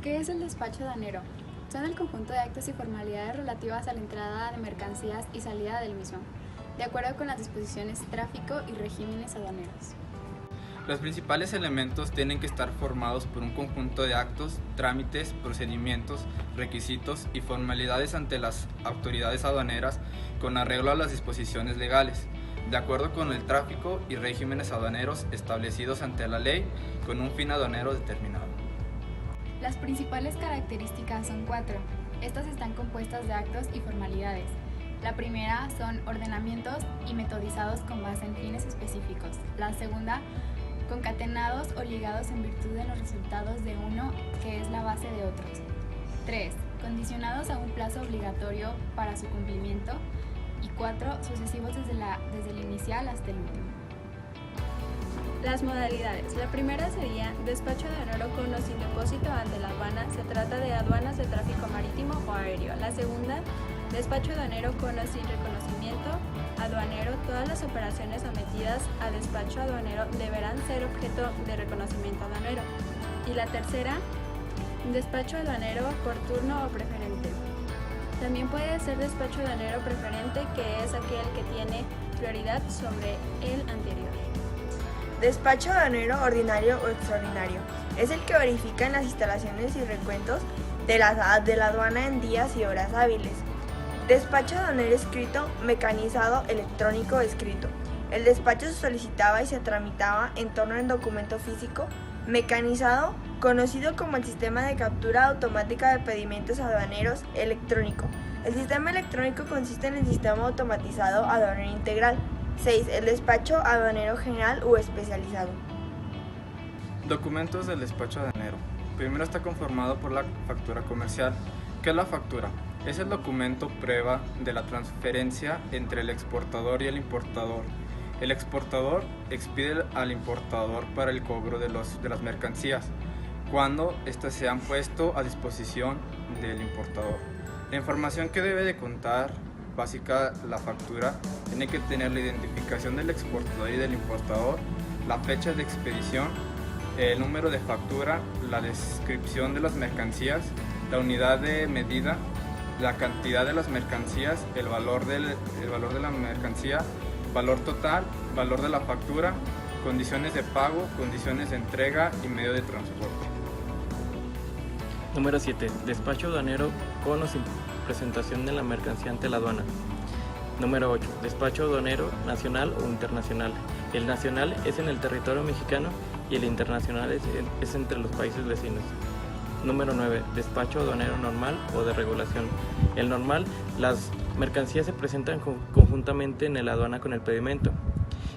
¿Qué es el despacho aduanero? Son el conjunto de actos y formalidades relativas a la entrada de mercancías y salida del mismo, de acuerdo con las disposiciones tráfico y regímenes aduaneros. Los principales elementos tienen que estar formados por un conjunto de actos, trámites, procedimientos, requisitos y formalidades ante las autoridades aduaneras con arreglo a las disposiciones legales, de acuerdo con el tráfico y regímenes aduaneros establecidos ante la ley con un fin aduanero determinado. Las principales características son 4. Estas están compuestas de actos y formalidades. La primera son ordenamientos y metodizados con base en fines específicos. La segunda, concatenados o ligados en virtud de los resultados de uno que es la base de otros. 3. Condicionados a un plazo obligatorio para su cumplimiento. Y 4. Sucesivos desde el inicial hasta el último. Las modalidades. La primera sería despacho aduanero con o sin depósito ante la aduana. Se trata de aduanas de tráfico marítimo o aéreo. La segunda, despacho aduanero con o sin reconocimiento aduanero. Todas las operaciones sometidas a despacho aduanero deberán ser objeto de reconocimiento aduanero. Y la tercera, despacho aduanero por turno o preferente. También puede ser despacho aduanero preferente, que es aquel que tiene prioridad sobre el anterior. Despacho aduanero ordinario o extraordinario. Es el que verifica en las instalaciones y recuentos de la aduana en días y horas hábiles. Despacho aduanero escrito, mecanizado, electrónico o escrito. El despacho se solicitaba y se tramitaba en torno al documento físico, mecanizado, conocido como el sistema de captura automática de pedimentos aduaneros electrónico. El sistema electrónico consiste en el sistema automatizado aduanero integral. 6. El despacho aduanero general o especializado. Documentos del despacho aduanero. Primero está conformado por la factura comercial. ¿Qué es la factura? Es el documento prueba de la transferencia entre el exportador y el importador. El exportador expide al importador para el cobro de las mercancías, cuando éstas se han puesto a disposición del importador. La información que debe de contar básica la factura tiene que tener la identificación del exportador y del importador, la fecha de expedición, el número de factura, la descripción de las mercancías, la unidad de medida, la cantidad de las mercancías, el valor de la mercancía, valor total, valor de la factura, condiciones de pago, condiciones de entrega y medio de transporte. Número 7. Despacho aduanero con o sin presentación de la mercancía ante la aduana. Número 8. Despacho aduanero nacional o internacional. El nacional es en el territorio mexicano y el internacional es entre los países vecinos. Número 9. Despacho aduanero normal o de regulación. El normal, las mercancías se presentan conjuntamente en la aduana con el pedimento.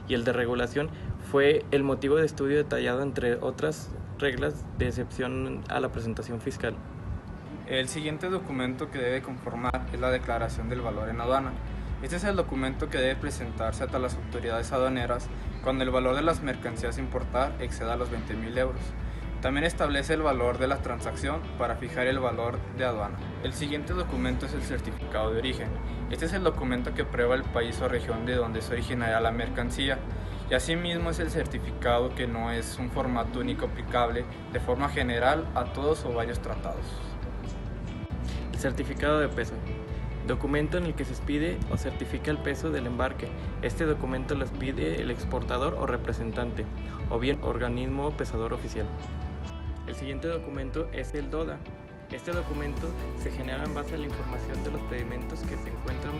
Y el de regulación fue el motivo de estudio detallado entre otras reglas de excepción a la presentación fiscal. El siguiente documento que debe conformar es la declaración del valor en aduana. Este es el documento que debe presentarse ante las autoridades aduaneras cuando el valor de las mercancías a importar exceda los 20.000 euros. También establece el valor de la transacción para fijar el valor de aduana. El siguiente documento es el certificado de origen. Este es el documento que prueba el país o región de donde es originaria la mercancía, y asimismo es el certificado que no es un formato único aplicable de forma general a todos o varios tratados. El certificado de peso. Documento en el que se expide o certifica el peso del embarque. Este documento lo expide el exportador o representante, o bien organismo pesador oficial. El siguiente documento es el DODA. Este documento se genera en base a la información de los pedimentos que se encuentran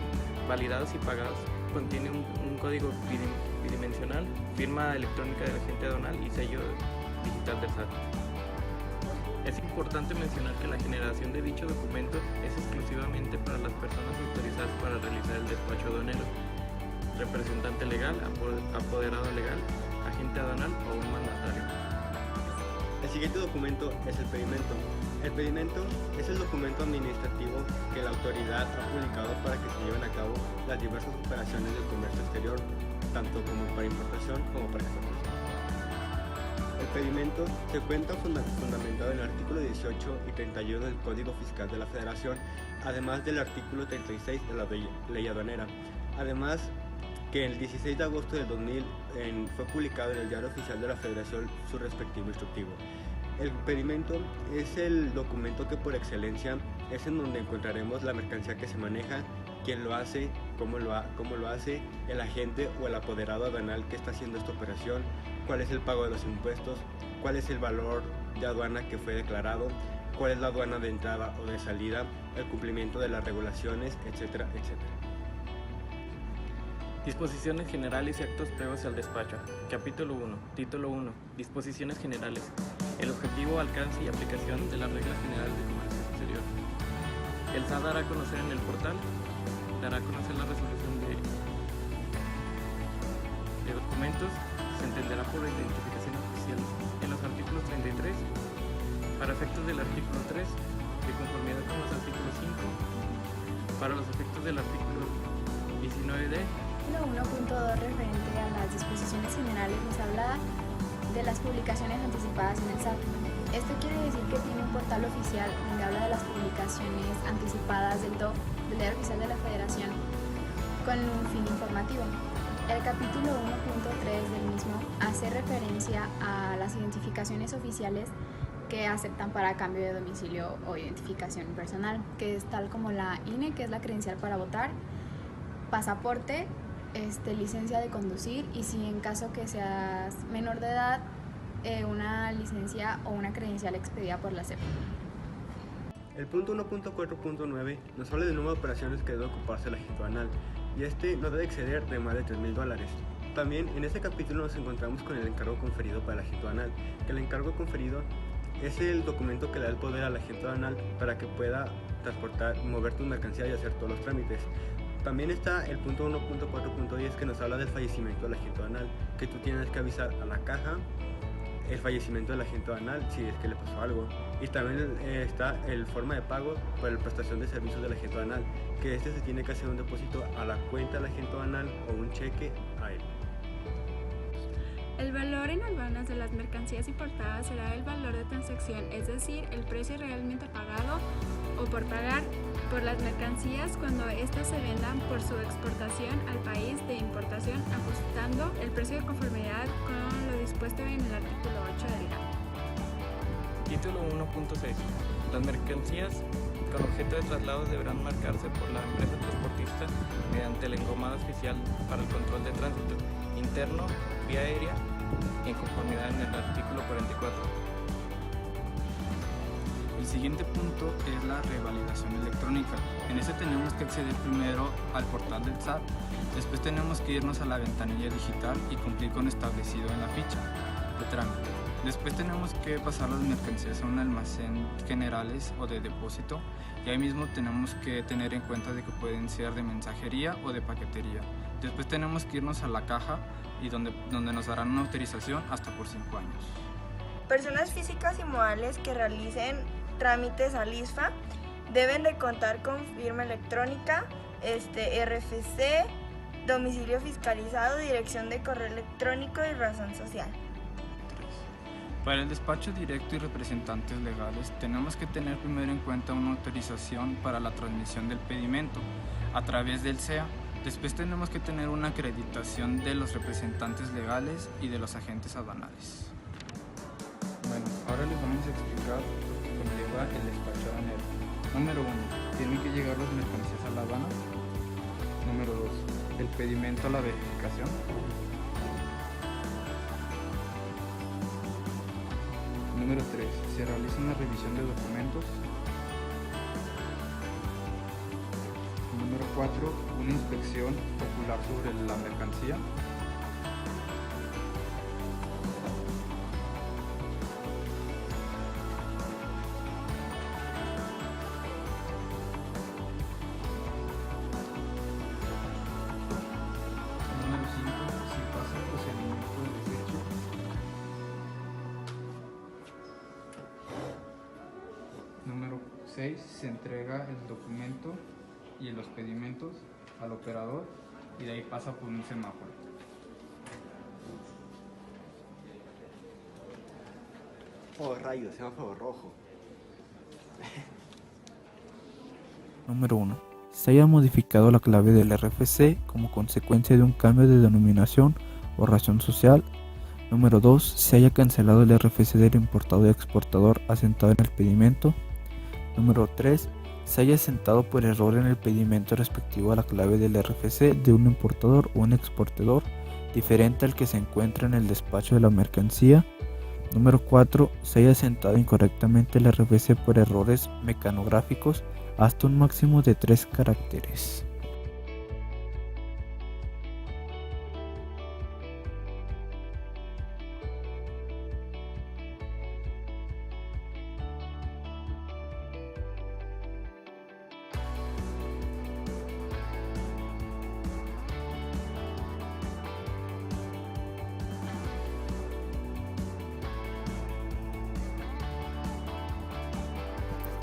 validados y pagados. Contiene un código bidimensional, firma electrónica del agente aduanal y sello digital del SAT. Es importante mencionar que la generación de dicho documento es exclusivamente para las personas autorizadas para realizar el despacho aduanero: representante legal, apoderado legal, agente aduanal o un mandatario. El siguiente documento es el pedimento. El pedimento es el documento administrativo que la autoridad ha publicado para que se lleven a cabo las diversas operaciones del comercio exterior, tanto como para importación como para exportación. El pedimento se encuentra fundamentado en el artículo 18 y 31 del Código Fiscal de la Federación, además del artículo 36 de la Ley Aduanera. Además, que el 16 de agosto del 2000 fue publicado en el Diario Oficial de la Federación su respectivo instructivo. El pedimento es el documento que por excelencia es en donde encontraremos la mercancía que se maneja, quién lo hace, cómo lo hace, el agente o el apoderado aduanal que está haciendo esta operación, cuál es el pago de los impuestos, cuál es el valor de aduana que fue declarado, cuál es la aduana de entrada o de salida, el cumplimiento de las regulaciones, etcétera, etcétera. Disposiciones generales y actos previos al despacho. Capítulo 1. Título 1. Disposiciones generales. El objetivo, alcance y aplicación de las reglas generales de comercio exterior. El SAT dará a conocer en el portal, dará a conocer la resolución de documentos, se entenderá por identificación oficial en los artículos 33, para efectos del artículo 3, de conformidad con los artículos 5, para los efectos del artículo 19D. Título 1.2 referente a las disposiciones generales nos habla de las publicaciones anticipadas en el SAT. Esto quiere decir que tiene un portal oficial donde habla de las publicaciones anticipadas del DOF, del Diario Oficial de la Federación, con un fin informativo. El capítulo 1.3 del mismo hace referencia a las identificaciones oficiales que aceptan para cambio de domicilio o identificación personal, que es tal como la INE, que es la credencial para votar, pasaporte, licencia de conducir y si en caso que seas menor de edad, una licencia o una credencial expedida por la SEP. El punto 1.4.9 nos habla del número de operaciones que debe ocuparse la agente aduanal y este no debe exceder de más de $3,000. También en este capítulo nos encontramos con el encargo conferido para el agente aduanal, que el encargo conferido es el documento que le da el poder al agente aduanal para que pueda transportar, mover tu mercancía y hacer todos los trámites. También está el punto 1.4.10 que nos habla del fallecimiento del agente aduanal, que tú tienes que avisar a la caja el fallecimiento del agente aduanal si es que le pasó algo. Y también está el forma de pago por la prestación de servicios del agente aduanal, que se tiene que hacer un depósito a la cuenta del agente aduanal o un cheque a él. El valor en aduanas de las mercancías importadas será el valor de transacción, es decir, el precio realmente pagado o por pagar por las mercancías cuando éstas se vendan por su exportación al país de importación, ajustando el precio de conformidad con lo dispuesto en el artículo 8 del GATT. Título 1.6. Las mercancías con objeto de traslado deberán marcarse por la empresa transportista mediante el engomado oficial para el control de tránsito interno, vía aérea, en conformidad en el artículo 44. El siguiente punto es la revalidación electrónica. En ese tenemos que acceder primero al portal del SAT, después tenemos que irnos a la ventanilla digital y cumplir con lo establecido en la ficha de trámite. Después tenemos que pasar las mercancías a un almacén generales o de depósito y ahí mismo tenemos que tener en cuenta de que pueden ser de mensajería o de paquetería. Después tenemos que irnos a la caja y donde nos darán una autorización hasta por 5 años. Personas físicas y morales que realicen trámites al ISFA deben de contar con firma electrónica, RFC, domicilio fiscalizado, dirección de correo electrónico y razón social. Para el despacho directo y representantes legales tenemos que tener primero en cuenta una autorización para la transmisión del pedimento a través del SEA. Después tenemos que tener una acreditación de los representantes legales y de los agentes aduanales. Bueno, ahora les vamos a explicar lo que conlleva el despacho aduanero. Número 1. Tienen que llegar las mercancías a la aduana. Número 2. El pedimento a la verificación. Número 3. Se realiza una revisión de documentos. Número 4. Una inspección ocular sobre la mercancía. Número 5. Si pasa el procedimiento de desecho. Número 6. Se entrega el documento y los pedimentos al operador y de ahí pasa por un semáforo. Oh, rayos, semáforo rojo. Número 1. Se haya modificado la clave del RFC como consecuencia de un cambio de denominación o razón social Número 2. Se haya cancelado el RFC del importador y exportador asentado en el pedimento. Número 3. Se haya asentado por error en el pedimento respectivo a la clave del RFC de un importador o un exportador diferente al que se encuentra en el despacho de la mercancía. Número 4. Se haya asentado incorrectamente el RFC por errores mecanográficos hasta un máximo de 3 caracteres.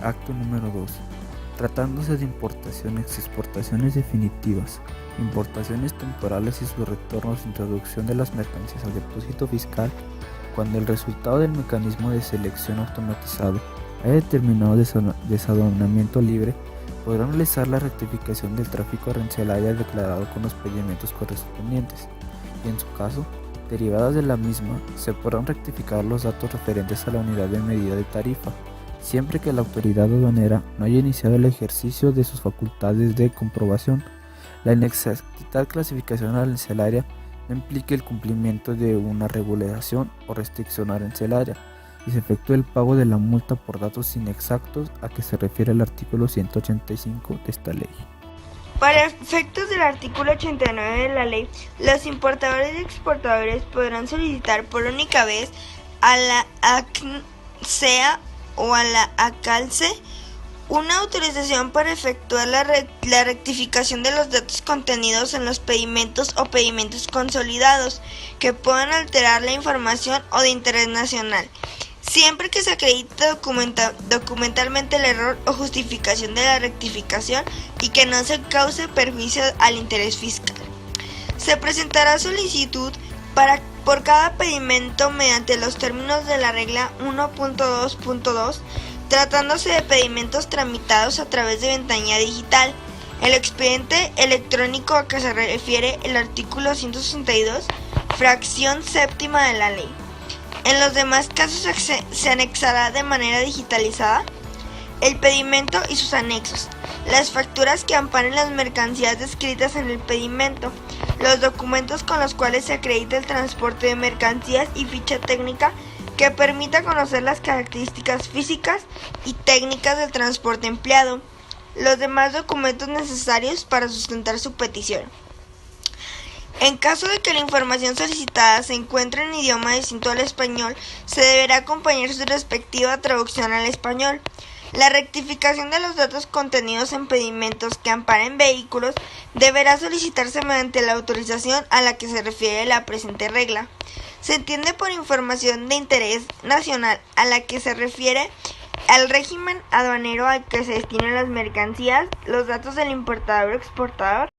Acto número 2. Tratándose de importaciones y exportaciones definitivas, importaciones temporales y sus retornos, introducción de las mercancías al depósito fiscal, cuando el resultado del mecanismo de selección automatizado haya determinado desaduanamiento libre, podrán realizar la rectificación del tráfico arancelario declarado con los pedimentos correspondientes y, en su caso, derivadas de la misma, se podrán rectificar los datos referentes a la unidad de medida de tarifa, siempre que la autoridad aduanera no haya iniciado el ejercicio de sus facultades de comprobación. La inexacta clasificación arancelaria no implique el cumplimiento de una regulación o restricción arancelaria y se efectúe el pago de la multa por datos inexactos a que se refiere el artículo 185 de esta ley. Para efectos del artículo 89 de la ley, los importadores y exportadores podrán solicitar por única vez a la ACNSEA o a la ACALCE una autorización para efectuar la rectificación de los datos contenidos en los pedimentos o pedimentos consolidados que puedan alterar la información o de interés nacional, siempre que se acredite documentalmente el error o justificación de la rectificación y que no se cause perjuicio al interés fiscal. Se presentará solicitud por cada pedimento mediante los términos de la regla 1.2.2, tratándose de pedimentos tramitados a través de ventanilla digital. El expediente electrónico a que se refiere el artículo 162, fracción séptima de la ley. En los demás casos se anexará de manera digitalizada el pedimento y sus anexos, las facturas que amparen las mercancías descritas en el pedimento, los documentos con los cuales se acredita el transporte de mercancías y ficha técnica que permita conocer las características físicas y técnicas del transporte empleado, los demás documentos necesarios para sustentar su petición. En caso de que la información solicitada se encuentre en idioma distinto al español, se deberá acompañar su respectiva traducción al español. La rectificación de los datos contenidos en pedimentos que amparen vehículos deberá solicitarse mediante la autorización a la que se refiere la presente regla. Se entiende por información de interés nacional a la que se refiere al régimen aduanero al que se destinan las mercancías, los datos del importador o exportador,